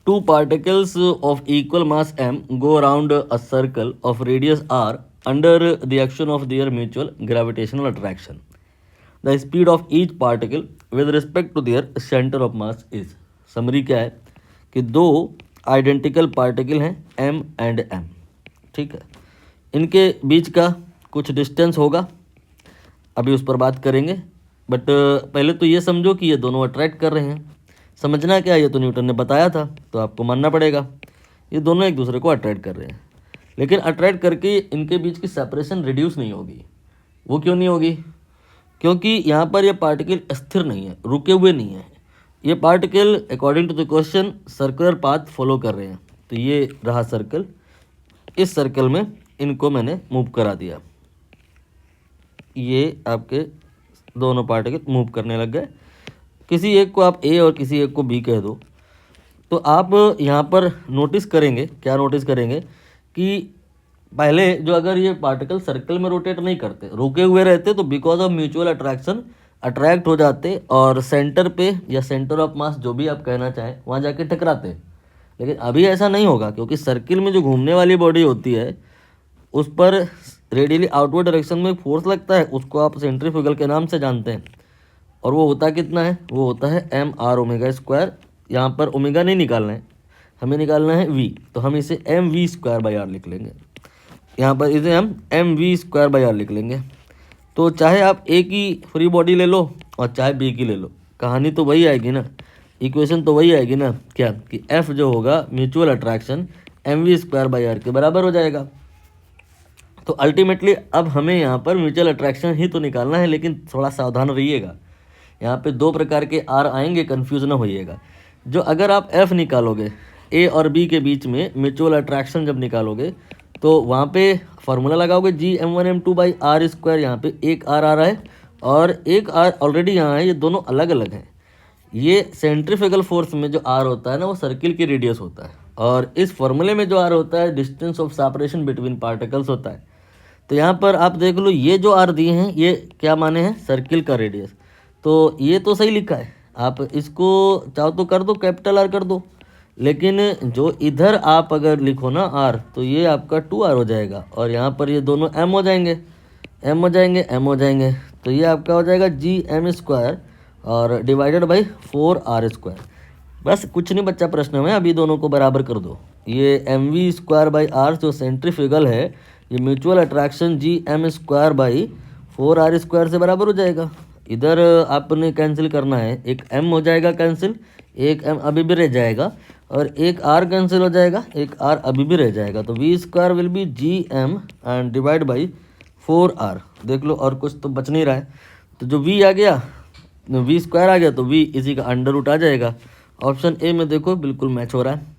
Two particles of equal mass m go around a circle of radius r under the action of their mutual gravitational attraction. The speed of each particle with respect to their center of mass is. Summary क्या है कि दो identical particle हैं m and m, ठीक है, इनके बीच का कुछ डिस्टेंस होगा, अभी उस पर बात करेंगे। बट पहले तो ये समझो कि ये दोनों अट्रैक्ट कर रहे हैं। समझना क्या, ये तो न्यूटन ने बताया था, तो आपको मानना पड़ेगा ये दोनों एक दूसरे को अट्रैक्ट कर रहे हैं। लेकिन अट्रैक्ट करके इनके बीच की सेपरेशन रिड्यूस नहीं होगी। वो क्यों नहीं होगी? क्योंकि यहाँ पर ये पार्टिकल स्थिर नहीं है, रुके हुए नहीं है। ये particle according to the question circular path follow कर रहे हैं। तो ये रहा सर्कल, इस सर्कल में इनको मैंने मूव करा दिया, ये आपके दोनों पार्टिकल मूव करने लग गए। किसी एक को आप ए और किसी एक को बी कह दो, तो आप यहाँ पर नोटिस करेंगे, क्या नोटिस करेंगे कि पहले जो अगर ये पार्टिकल सर्कल में रोटेट नहीं करते, रुके हुए रहते, तो because of mutual attraction attract हो जाते और सेंटर पे या सेंटर ऑफ मास जो भी आप कहना चाहें वहाँ जाके टकराते। लेकिन अभी ऐसा नहीं होगा, क्योंकि सर्किल में जो घूमने वाली बॉडी होती है उस पर रेडियली आउटवर्ड डायरेक्शन में फोर्स लगता है, उसको आप सेंट्रीफ्यूगल के नाम से जानते हैं। और वो होता कितना है? वो होता है एम आर ओमेगा स्क्वायर। यहाँ पर ओमेगा नहीं निकालना है, हमें निकालना है वी, तो हम इसे M V square by R लिख लेंगे। यहाँ पर इसे हम M V square by R लिख लेंगे। तो चाहे आप ए की फ्री बॉडी ले लो और चाहे बी की ले लो, कहानी तो वही आएगी ना, इक्वेशन तो वही आएगी ना, क्या कि एफ जो होगा mutual attraction M V square by R के बराबर हो जाएगा। तो अल्टीमेटली अब हमें यहाँ पर म्यूचुअल अट्रैक्शन ही तो निकालना है, लेकिन थोड़ा सावधान रहिएगा। यहाँ पे दो प्रकार के आर आएंगे, कन्फ्यूज ना होइएगा। जो अगर आप एफ निकालोगे ए और बी के बीच में म्यूचुअल अट्रैक्शन जब निकालोगे, तो वहाँ पे फार्मूला लगाओगे जी m1m2 बाई आर स्क्वायर। यहाँ पे एक आर आ रहा है और एक आर ऑलरेडी यहाँ है, ये दोनों अलग अलग हैं। ये सेंट्रीफ्यूगल फोर्स में जो आर होता है ना, वो सर्किल की रेडियस होता है, और इस फॉर्मूले में जो आर होता है distance of separation between particles होता है। तो यहाँ पर आप देख लो, ये जो आर दिए हैं ये क्या माने हैं? सर्किल का रेडियस। तो ये तो सही लिखा है, आप इसको चाहो तो कर दो, कैपिटल आर कर दो। लेकिन जो इधर आप अगर लिखो ना आर, तो ये आपका 2r हो जाएगा, और यहाँ पर ये दोनों m हो जाएंगे, m हो जाएंगे, m हो जाएंगे। तो ये आपका हो जाएगा जी एम स्क्वायर और डिवाइडेड बाई 4r स्क्वायर। बस कुछ नहीं बच्चा प्रश्न में, अभी दोनों को बराबर कर दो। ये M V square by R जो सेंट्रीफ्यूगल है, ये mutual attraction G M square by 4r square से बराबर हो जाएगा। इधर आपने कैंसिल करना है, एक m हो जाएगा कैंसिल, एक m अभी भी रह जाएगा, और एक r कैंसिल हो जाएगा, एक r अभी भी रह जाएगा। तो v square will be G M and divide by 4r। देख लो, और कुछ तो बच नहीं रहा है। तो जो v आ गया, v स्क्वायर आ गया, तो v इसी का अंडर रूट आ जाएगा। ऑप्शन ए में देखो बिल्कुल मैच हो रहा है।